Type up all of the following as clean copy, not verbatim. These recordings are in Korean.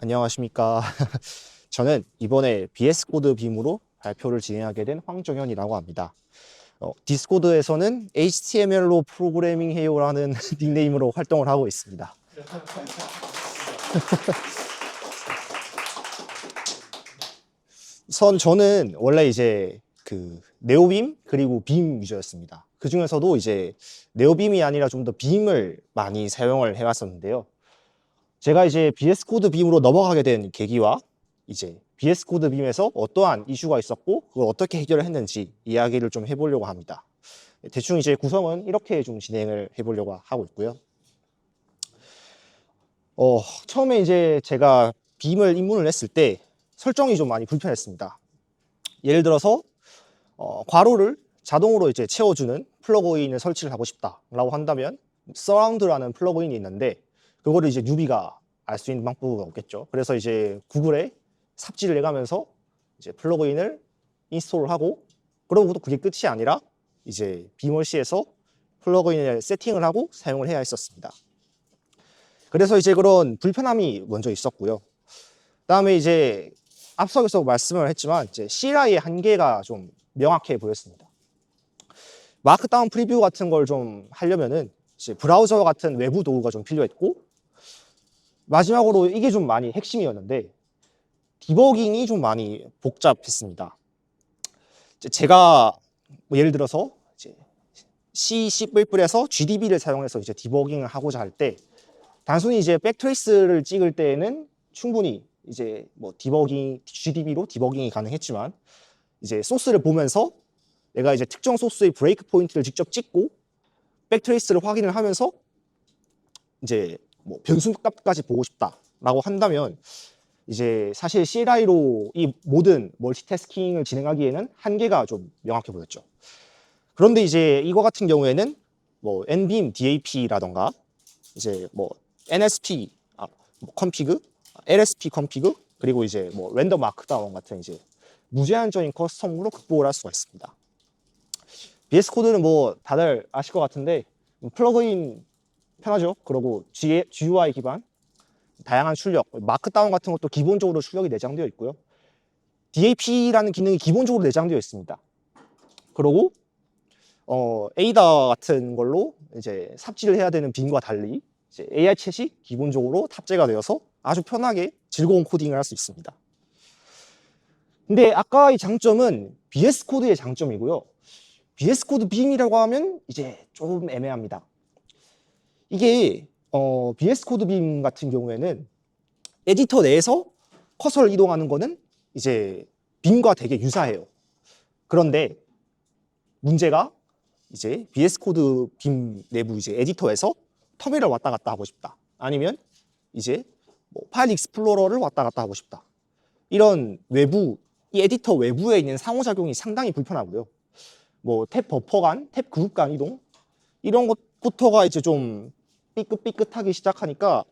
안녕하십니까. 저는 이번에 VS 코드 빔으로 발표를 진행하게 된 황정현이라고 합니다. 디스코드에서는 HTML로 프로그래밍 해요라는 닉네임으로 활동을 하고 있습니다. 저는 원래 이제 그 네오빔 그리고 빔 유저였습니다. 그 중에서도 이제 네오빔이 아니라 좀 더 빔을 많이 사용을 해왔었는데요. 제가 이제 VS 코드 빔으로 넘어가게 된 계기와 이제 VS 코드 빔에서 어떠한 이슈가 있었고 그걸 어떻게 해결을 했는지 이야기를 좀 해보려고 합니다. 대충 이제 구성은 이렇게 좀 진행을 해보려고 하고 있고요. 처음에 이제 제가 빔을 입문을 했을 때 설정이 좀 많이 불편했습니다. 예를 들어서 괄호를 자동으로 이제 채워주는 플러그인을 설치를 하고 싶다라고 한다면 서라운드라는 플러그인이 있는데 그거를 이제 뉴비가 알 수 있는 방법은 없겠죠. 그래서 이제 구글에 삽질을 해가면서 이제 플러그인을 인스톨을 하고 그러고도 그게 끝이 아니라 이제 빔월시에서 플러그인을 세팅을 하고 사용을 해야 했었습니다. 그래서 이제 그런 불편함이 먼저 있었고요. 그다음에 이제 앞서서 말씀을 했지만 이제 CLI의 한계가 좀 명확해 보였습니다. 마크다운 프리뷰 같은 걸 좀 하려면은 이제 브라우저 같은 외부 도구가 좀 필요했고 마지막으로 이게 좀 많이 핵심이었는데 디버깅이 좀 많이 복잡했습니다. 제가 뭐 예를 들어서 이제 C, C++에서 GDB를 사용해서 이제 디버깅을 하고자 할 때 단순히 이제 백트레이스를 찍을 때에는 충분히 이제 뭐 디버깅 GDB로 디버깅이 가능했지만 이제 소스를 보면서 내가 이제 특정 소스의 브레이크 포인트를 직접 찍고 백트레이스를 확인을 하면서 이제 뭐 변수값까지 보고 싶다라고 한다면 이제 사실 CLI로 이 모든 멀티태스킹을 진행하기에는 한계가 좀 명확해 보였죠. 그런데 이제 이거 같은 경우에는 뭐 nbeam DAP라던가 이제 뭐 NSP 컴피그, LSP 컴피그 그리고 이제 뭐 랜덤 마크다운 같은 이제 무제한적인 커스텀으로 극복을 할 수가 있습니다. VS 코드는 뭐 다들 아실 것 같은데 플러그인 편하죠. 그리고 GUI 기반 다양한 출력, 마크다운 같은 것도 기본적으로 출력이 내장되어 있고요. DAP라는 기능이 기본적으로 내장되어 있습니다. 그리고 에이다 같은 걸로 이제 삽질을 해야 되는 빔과 달리 이제 AI 챗이 기본적으로 탑재가 되어서 아주 편하게 즐거운 코딩을 할 수 있습니다. 근데 아까 이 장점은 VS 코드의 장점이고요. VS 코드 빔이라고 하면 이제 좀 애매합니다. 이게 VS 코드 빔 같은 경우에는 에디터 내에서 커서를 이동하는 거는 이제 빔과 되게 유사해요. 그런데 문제가 이제 VS 코드 빔 내부 이제 에디터에서 터미널을 왔다 갔다 하고 싶다. 아니면 이제 뭐 파일 익스플로러를 왔다 갔다 하고 싶다. 이런 외부 이 에디터 외부에 있는 상호작용이 상당히 불편하고요. 뭐 탭 버퍼 간, 탭 그룹 간 이동 이런 것부터가 이제 좀 삐끗삐끗하기 시작하니까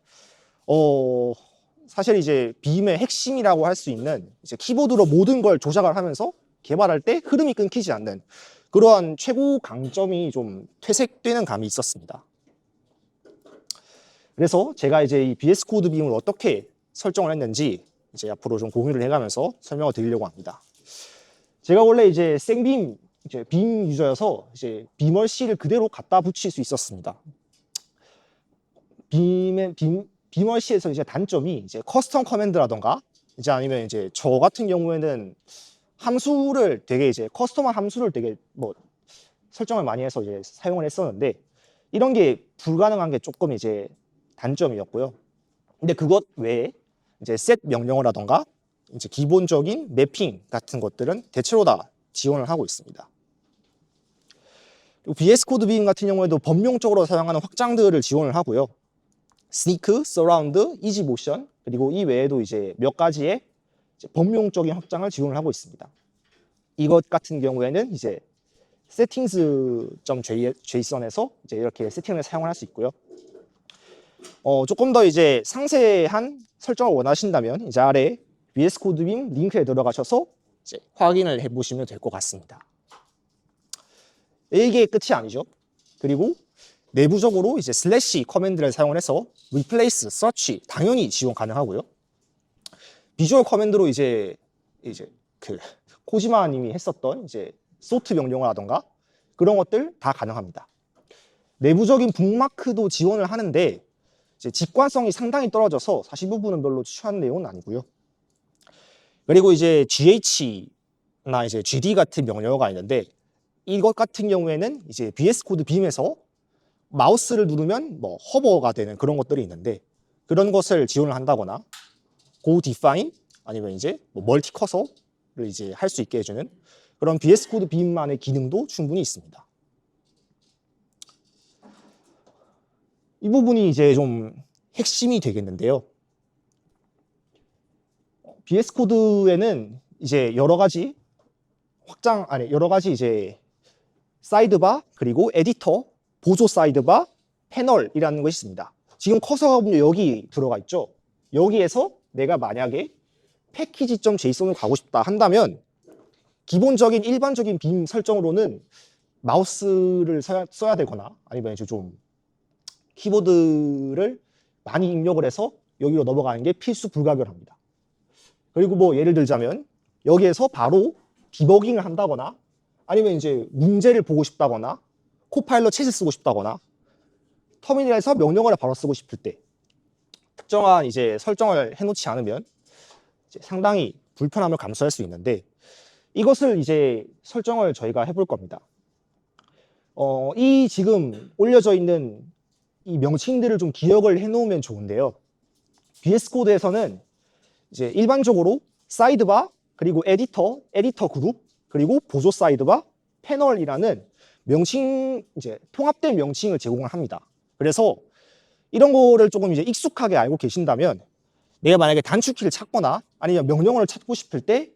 사실 이제 빔의 핵심이라고 할 수 있는 이제 키보드로 모든 걸 조작을 하면서 개발할 때 흐름이 끊기지 않는 그러한 최고 강점이 좀 퇴색되는 감이 있었습니다. 그래서 제가 이제 이 VS 코드 빔을 어떻게 설정을 했는지 이제 앞으로 좀 공유를 해가면서 설명을 드리려고 합니다. 제가 원래 이제 생빔 이제 빔 유저여서 이제 빔월시를 그대로 갖다 붙일 수 있었습니다. 빔월시에서 이제 단점이 이제 커스텀 커맨드라던가 이제 아니면 이제 저 같은 경우에는 함수를 되게 이제 커스텀한 함수를 되게 뭐 설정을 많이 해서 이제 사용을 했었는데 이런 게 불가능한 게 조금 이제 단점이었고요. 근데 그것 외에 이제 set 명령어라던가 이제 기본적인 매핑 같은 것들은 대체로 다 지원을 하고 있습니다. 그리고 VS 코드 빔 같은 경우에도 범용적으로 사용하는 확장들을 지원을 하고요. 스니크, 서라운드, 이지 모션 그리고 이 외에도 이제 몇 가지의 이제 범용적인 확장을 지원을 하고 있습니다. 이것 같은 경우에는 이제 settings.json에서 이제 이렇게 세팅을 사용을 할 수 있고요. 조금 더 이제 상세한 설정을 원하신다면 이제 아래 VS 코드 빔 링크에 들어가셔서 이제 확인을 해보시면 될 것 같습니다. 이게 끝이 아니죠. 그리고 내부적으로 이제 슬래시 커맨드를 사용해서 replace, search 당연히 지원 가능하고요. 비주얼 커맨드로 이제 그 코지마님이 했었던 이제 소트 명령어 라던가 그런 것들 다 가능합니다. 내부적인 북마크도 지원을 하는데 이제 직관성이 상당히 떨어져서 사실 이 부분은 별로 추천하는 내용은 아니고요. 그리고 이제 GH나 이제 GD 같은 명령어가 있는데 이것 같은 경우에는 이제 VS 코드 빔에서 마우스를 누르면 뭐 허버가 되는 그런 것들이 있는데 그런 것을 지원을 한다거나 Go Define 아니면 이제 뭐 멀티 커서를 이제 할 수 있게 해주는 그런 VS 코드 빔만의 기능도 충분히 있습니다. 이 부분이 이제 좀 핵심이 되겠는데요. VS 코드에는 이제 여러 가지 이제 사이드바 그리고 에디터, 보조 사이드바, 패널이라는 것이 있습니다. 지금 커서가 보면 여기 들어가 있죠. 여기에서 내가 만약에 패키지.json을 가고 싶다 한다면 기본적인 일반적인 빔 설정으로는 마우스를 써야 되거나 아니면 이제 좀 키보드를 많이 입력을 해서 여기로 넘어가는 게 필수 불가결합니다. 그리고 뭐 예를 들자면 여기에서 바로 디버깅을 한다거나 아니면 이제 문제를 보고 싶다거나 코파일럿 챗을 쓰고 싶다거나 터미널에서 명령어를 바로 쓰고 싶을 때 특정한 이제 설정을 해놓지 않으면 이제 상당히 불편함을 감수할 수 있는데 이것을 이제 설정을 저희가 해볼 겁니다. 이 지금 올려져 있는 이 명칭들을 좀 기억을 해놓으면 좋은데요. VS 코드에서는 이제 일반적으로 사이드바 그리고 에디터 그룹 그리고 보조 사이드바 패널이라는 명칭 이제 통합된 명칭을 제공을 합니다. 그래서 이런 거를 조금 이제 익숙하게 알고 계신다면 내가 만약에 단축키를 찾거나 아니면 명령어를 찾고 싶을 때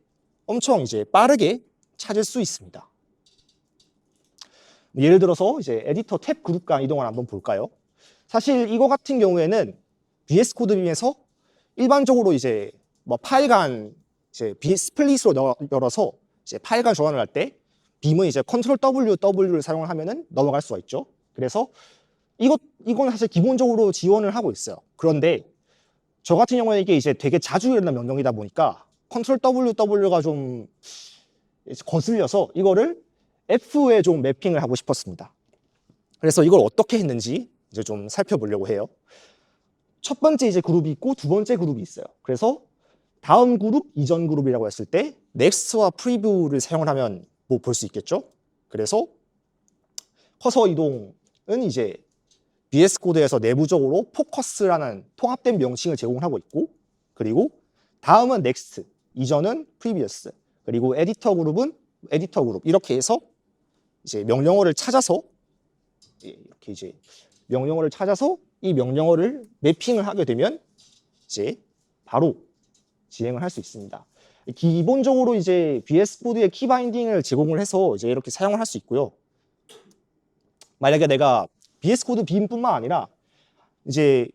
엄청 이제 빠르게 찾을 수 있습니다. 예를 들어서 이제 에디터 탭 그룹 간 이동을 한번 볼까요? 사실 이거 같은 경우에는 VS 코드 빔에서 일반적으로 이제 뭐 파일 간 이제 스플릿으로 열어서 이제 파일 간 전환을 할 때 빔은 이제 컨트롤 W를 사용을 하면은 넘어갈 수가 있죠. 그래서 이건 사실 기본적으로 지원을 하고 있어요. 그런데 저 같은 경우는 이게 이제 되게 자주 일어나는 명령이다 보니까 컨트롤 W가 좀 거슬려서 이거를 F에 좀 매핑을 하고 싶었습니다. 그래서 이걸 어떻게 했는지 이제 좀 살펴보려고 해요. 첫 번째 이제 그룹이 있고 두 번째 그룹이 있어요. 그래서 다음 그룹, 이전 그룹이라고 했을 때 넥스트와 프리뷰를 사용을 하면 뭐 볼 수 있겠죠? 그래서 커서 이동은 이제 VS 코드에서 내부적으로 포커스라는 통합된 명칭을 제공하고 있고 그리고 다음은 넥스트, 이전은 프리비어스, 그리고 에디터 그룹은 에디터 그룹 이렇게 해서 이제 명령어를 찾아서 이렇게 이제 명령어를 찾아서 이 명령어를 매핑을 하게 되면 이제 바로 진행을 할 수 있습니다. 기본적으로 이제 VS 코드의 키 바인딩을 제공을 해서 이제 이렇게 사용을 할 수 있고요. 만약에 내가 VS 코드 빔뿐만 아니라 이제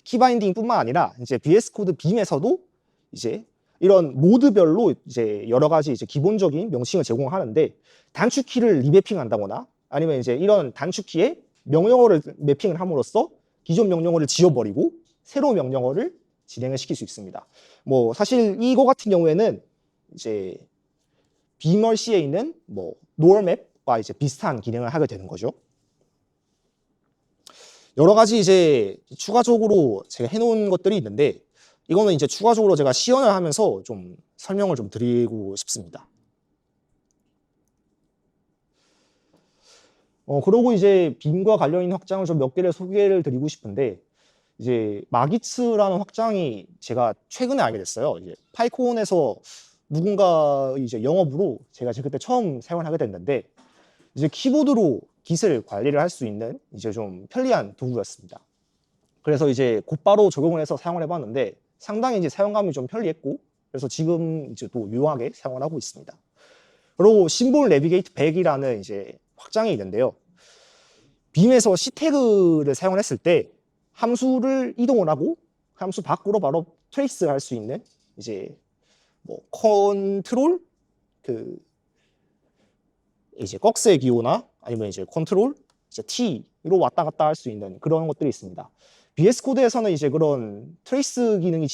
키 바인딩뿐만 아니라 이제 VS 코드 빔에서도 이제 이런 모드별로 이제 여러 가지 이제 기본적인 명칭을 제공하는데 단축키를 리매핑한다거나 아니면 이제 이런 단축키에 명령어를 매핑을 함으로써 기존 명령어를 지워버리고 새로운 명령어를 진행을 시킬 수 있습니다. 뭐 사실 이거 같은 경우에는 이제 비멀시에 있는 뭐 노얼맵과 이제 비슷한 기능을 하게 되는 거죠. 여러 가지 이제 추가적으로 제가 해놓은 것들이 있는데 이거는 이제 추가적으로 제가 시연을 하면서 좀 설명을 좀 드리고 싶습니다. 그러고 이제 빔과 관련 있는 확장을 좀 몇 개를 소개를 드리고 싶은데 이제 마기츠라는 확장이 제가 최근에 알게 됐어요. 이제 파이콘에서 누군가 이제 영업으로 제가 그때 처음 사용을 하게 됐는데 이제 키보드로 깃을 관리를 할 수 있는 이제 좀 편리한 도구였습니다. 그래서 이제 곧바로 적용을 해서 사용을 해봤는데 상당히 이제 사용감이 좀 편리했고 그래서 지금 이제 또 유용하게 사용을 하고 있습니다. 그리고 심볼 내비게이트 100이라는 이제 확장이 있는데요. 빔에서 C태그를 사용을 했을 때 함수를 이동을 하고 함수 밖으로 바로 트레이스 할 수 있는 이제 뭐 컨트롤 이제 꺽쇠 기호나 아니면 이제 컨트롤 이제 T로 왔다 갔다 할 수 있는 그런 것들이 있습니다. VS 코드에서는 이제 그런 트레이스 기능이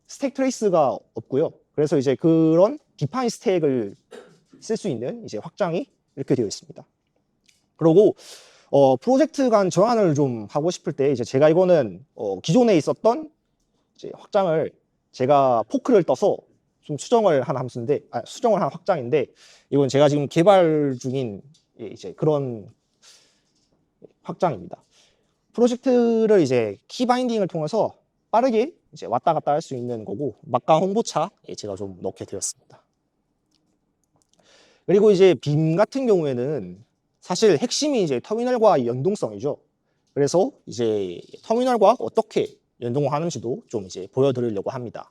스택 트레이스가 없고요. 그래서 이제 그런 디파인 스택을 쓸 수 있는 이제 확장이 이렇게 되어 있습니다. 그리고 프로젝트 간 전환을 좀 하고 싶을 때 이제 제가 이거는 기존에 있었던 이제 확장을 제가 포크를 떠서 좀 수정을 한 함수인데, 수정을 한 확장인데, 이건 제가 지금 개발 중인 이제 그런 확장입니다. 프로젝트를 이제 키 바인딩을 통해서 빠르게 이제 왔다 갔다 할 수 있는 거고, 막강 홍보차에 제가 좀 넣게 되었습니다. 그리고 이제 빔 같은 경우에는 사실 핵심이 이제 터미널과 연동성이죠. 그래서 이제 터미널과 어떻게 연동을 하는지도 좀 이제 보여드리려고 합니다.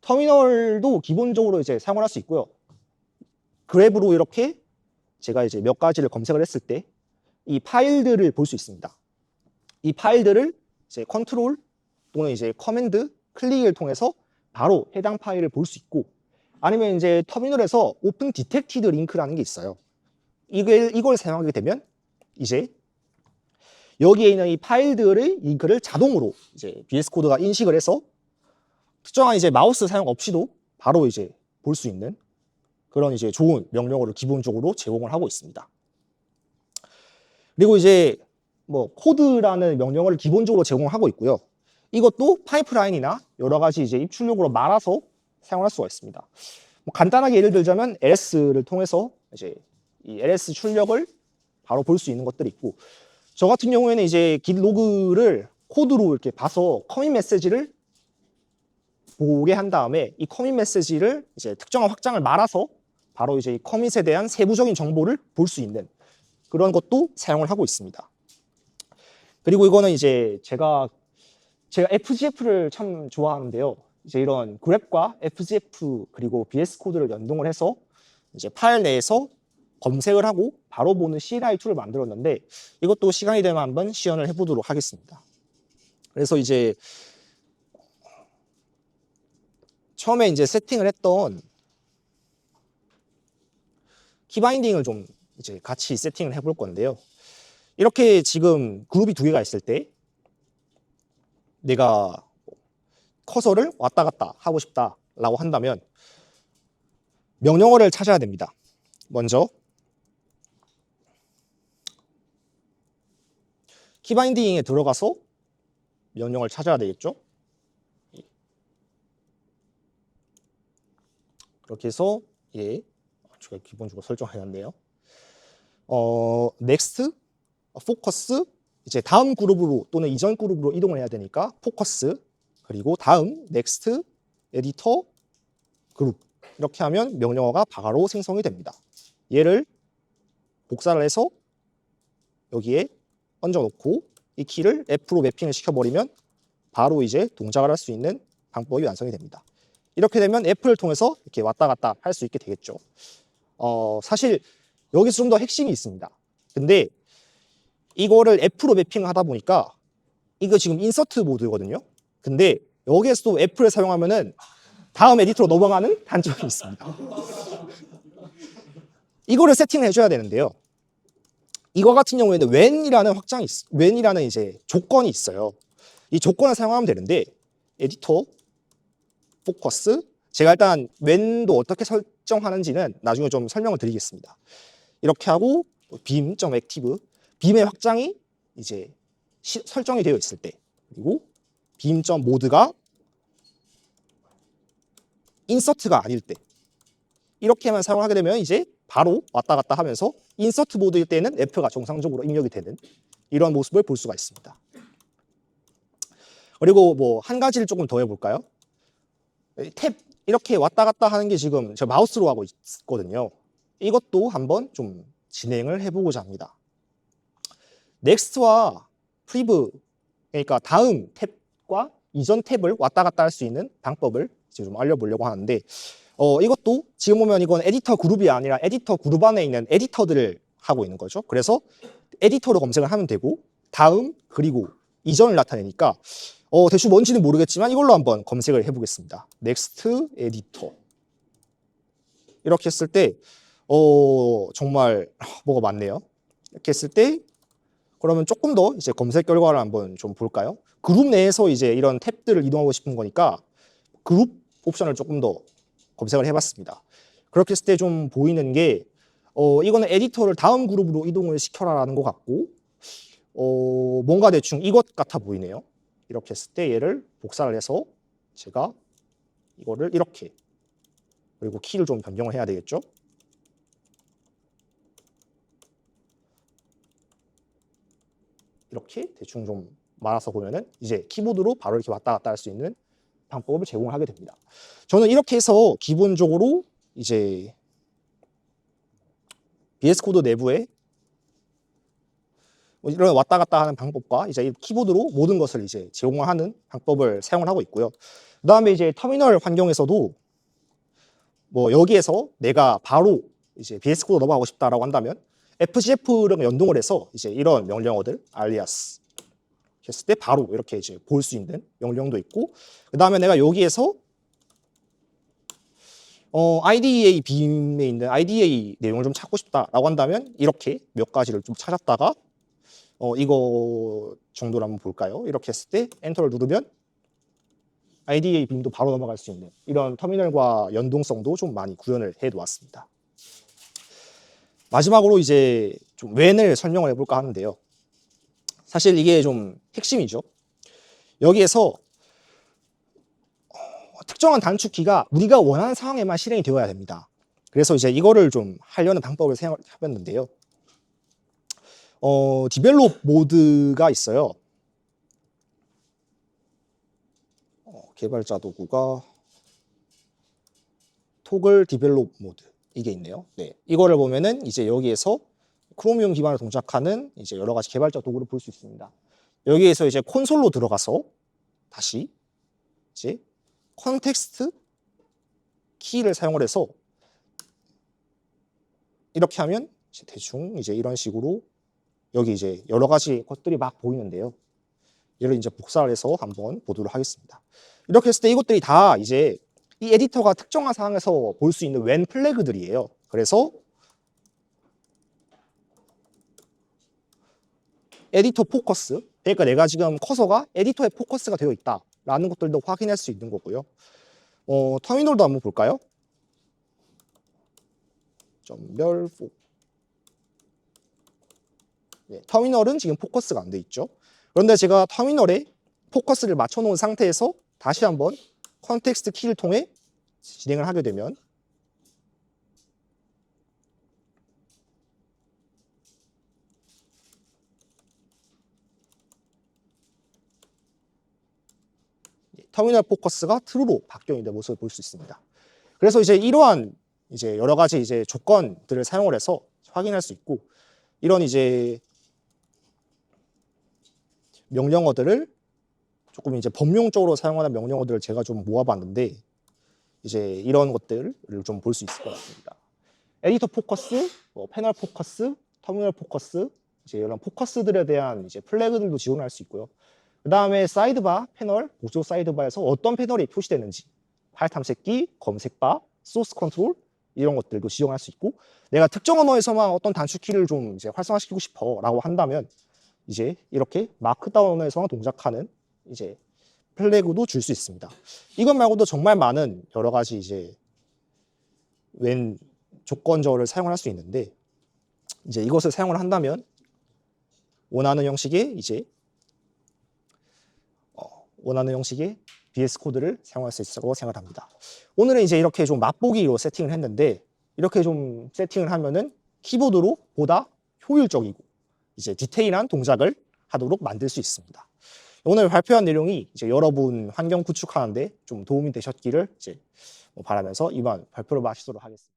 터미널도 기본적으로 이제 사용을 할 수 있고요. 그래브로 이렇게 제가 이제 몇 가지를 검색을 했을 때 이 파일들을 볼 수 있습니다. 이 파일들을 이제 컨트롤 또는 이제 커맨드 클릭을 통해서 바로 해당 파일을 볼 수 있고, 아니면 이제 터미널에서 오픈 디텍티드 링크라는 게 있어요. 이걸 사용하게 되면 이제 여기에 있는 이 파일들의 링크를 자동으로 이제 VS 코드가 인식을 해서 특정한 이제 마우스 사용 없이도 바로 이제 볼 수 있는 그런 이제 좋은 명령어를 기본적으로 제공을 하고 있습니다. 그리고 이제 뭐 코드라는 명령어를 기본적으로 제공하고 있고요. 이것도 파이프라인이나 여러 가지 이제 입출력으로 말아서 사용할 수가 있습니다. 뭐 간단하게 예를 들자면 LS를 통해서 이제 이 LS 출력을 바로 볼 수 있는 것들이 있고, 저 같은 경우에는 이제 git 로그를 코드로 이렇게 봐서 커밋 메시지를 보게 한 다음에 이 커밋 메시지를 이제 특정한 확장을 말아서 바로 이제 이 커밋에 대한 세부적인 정보를 볼 수 있는 그런 것도 사용을 하고 있습니다. 그리고 이거는 이제 제가 FGF를 참 좋아하는데요. 이제 이런 그랩과 FGF 그리고 VS 코드를 연동을 해서 이제 파일 내에서 검색을 하고 바로 보는 CLI 툴을 만들었는데, 이것도 시간이 되면 한번 시연을 해보도록 하겠습니다. 그래서 이제 처음에 이제 세팅을 했던 키바인딩을 좀 이제 같이 세팅을 해볼 건데요. 이렇게 지금 그룹이 두 개가 있을 때 내가 커서를 왔다 갔다 하고 싶다라고 한다면 명령어를 찾아야 됩니다. 먼저 키바인딩에 들어가서 명령을 찾아야 되겠죠. 그렇게 해서 제가 기본적으로 설정해놨네요. next, focus, 이제 다음 그룹으로 또는 이전 그룹으로 이동을 해야 되니까 focus, 그리고 다음 next, editor, 그룹, 이렇게 하면 명령어가 바로 생성이 됩니다. 얘를 복사를 해서 여기에 얹어놓고 이 키를 F로 매핑을 시켜버리면 바로 이제 동작을 할 수 있는 방법이 완성이 됩니다. 이렇게 되면 F를 통해서 이렇게 왔다 갔다 할 수 있게 되겠죠. 사실 여기서 좀 더 핵심이 있습니다. 근데 이거를 F로 매핑을 하다 보니까 이거 지금 인서트 모드거든요. 근데 여기에서도 F를 사용하면은 다음 에디터로 넘어가는 단점이 있습니다. 이거를 세팅을 해줘야 되는데요. 이거 같은 경우에는 when이라는 이제 조건이 있어요. 이 조건을 사용하면 되는데, 에디터, 포커스, 제가 일단 when도 어떻게 설정하는지는 나중에 좀 설명을 드리겠습니다. 이렇게 하고 beam.active, 빔의 확장이 이제 설정이 되어 있을 때, 그리고 beam.mode가 인서트가 아닐 때, 이렇게만 사용하게 되면 이제 바로 왔다 갔다 하면서 인서트 모드일 때는 F가 정상적으로 입력이 되는 이런 모습을 볼 수가 있습니다. 그리고 뭐 한 가지를 조금 더 해볼까요? 탭 이렇게 왔다 갔다 하는 게 지금 저 마우스로 하고 있거든요. 이것도 한번 좀 진행을 해보고자 합니다. 넥스트와 프리브, 그러니까 다음 탭과 이전 탭을 왔다 갔다 할 수 있는 방법을 이제 좀 알려보려고 하는데, 이것도 지금 보면 이건 에디터 그룹이 아니라 에디터 그룹 안에 있는 에디터들을 하고 있는 거죠. 그래서 에디터로 검색을 하면 되고, 다음 그리고 이전을 나타내니까 대충 뭔지는 모르겠지만 이걸로 한번 검색을 해보겠습니다. next editor. 이렇게 했을 때 정말 뭐가 많네요. 이렇게 했을 때 그러면 조금 더 이제 검색 결과를 한번 좀 볼까요? 그룹 내에서 이제 이런 탭들을 이동하고 싶은 거니까 그룹 옵션을 조금 더 검색을 해봤습니다. 그렇게 했을 때 좀 보이는 게 이거는 에디터를 다음 그룹으로 이동을 시켜라라는 것 같고 뭔가 대충 이것 같아 보이네요. 이렇게 했을 때 얘를 복사를 해서 제가 이거를 이렇게 그리고 키를 좀 변경을 해야 되겠죠. 이렇게 대충 좀 말아서 보면은 이제 키보드로 바로 이렇게 왔다 갔다 할 수 있는 방법을 제공을 하게 됩니다. 저는 이렇게 해서 기본적으로 이제 VS 코드 내부에 이런 왔다 갔다 하는 방법과 이제 키보드로 모든 것을 이제 제공하는 방법을 사용을 하고 있고요. 그다음에 이제 터미널 환경에서도 뭐 여기에서 내가 바로 이제 VS 코드 넘어가고 싶다라고 한다면 FGF랑 연동을 해서 이제 이런 명령어들 알리아스 했을 때 바로 이렇게 이제 볼 수 있는 명령도 있고, 그다음에 내가 여기에서 IDEA 빔에 있는 IDEA 내용을 좀 찾고 싶다라고 한다면 이렇게 몇 가지를 좀 찾았다가 이거 정도를 한번 볼까요? 이렇게 했을 때 엔터를 누르면 IDEA 빔도 바로 넘어갈 수 있는 이런 터미널과 연동성도 좀 많이 구현을 해 놓았습니다. 마지막으로 이제 좀 웬을 설명을 해볼까 하는데요. 사실 이게 좀 핵심이죠. 여기에서 특정한 단축키가 우리가 원하는 상황에만 실행이 되어야 됩니다. 그래서 이제 이거를 좀 하려는 방법을 생각해봤는데요. 디벨롭 모드가 있어요. 개발자 도구가 토글 디벨롭 모드 이게 있네요. 네, 이거를 보면은 이제 여기에서 크로미움 기반으로 동작하는 이제 여러 가지 개발자 도구를 볼 수 있습니다. 여기에서 이제 콘솔로 들어가서 다시 이제 컨텍스트 키를 사용을 해서 이렇게 하면 이제 대충 이제 이런 식으로 여기 이제 여러 가지 것들이 막 보이는데요. 얘를 이제 복사를 해서 한번 보도록 하겠습니다. 이렇게 했을 때 이것들이 다 이제 이 에디터가 특정한 상황에서 볼 수 있는 웬 플래그들이에요. 그래서 에디터 포커스, 그러니까 내가 지금 커서가 에디터에 포커스가 되어 있다라는 것들도 확인할 수 있는 거고요. 터미널도 한번 볼까요? 점별 포. 네, 터미널은 지금 포커스가 안 돼 있죠. 그런데 제가 터미널에 포커스를 맞춰 놓은 상태에서 다시 한번 컨텍스트 키를 통해 진행을 하게 되면 터미널 포커스가 true로 바뀌어 있는 모습을 볼 수 있습니다. 그래서 이제 이러한 이제 여러 가지 이제 조건들을 사용을 해서 확인할 수 있고, 이런 이제 명령어들을 조금 이제 범용적으로 사용하는 명령어들을 제가 좀 모아봤는데 이제 이런 것들을 좀 볼 수 있을 것 같습니다. 에디터 포커스, 패널 포커스, 터미널 포커스, 이제 이런 포커스들에 대한 이제 플래그들도 지원할 수 있고요. 그 다음에 사이드바, 패널, 보조 사이드바에서 어떤 패널이 표시되는지, 파일 탐색기, 검색바, 소스 컨트롤 이런 것들도 지정할 수 있고, 내가 특정 언어에서만 어떤 단축키를 좀 이제 활성화시키고 싶어라고 한다면 이제 이렇게 마크다운에서만 동작하는 이제 플래그도 줄 수 있습니다. 이것 말고도 정말 많은 여러 가지 이제 웬 조건절을 사용할 수 있는데 이제 이것을 사용을 한다면 원하는 형식의 이제 원하는 형식의 VS 코드를 사용할 수 있을 거라고 생각합니다. 오늘은 이제 이렇게 좀 맛보기로 세팅을 했는데 이렇게 좀 세팅을 하면은 키보드로 보다 효율적이고 이제 디테일한 동작을 하도록 만들 수 있습니다. 오늘 발표한 내용이 이제 여러분 환경 구축하는데 좀 도움이 되셨기를 이제 바라면서 이만 발표를 마치도록 하겠습니다.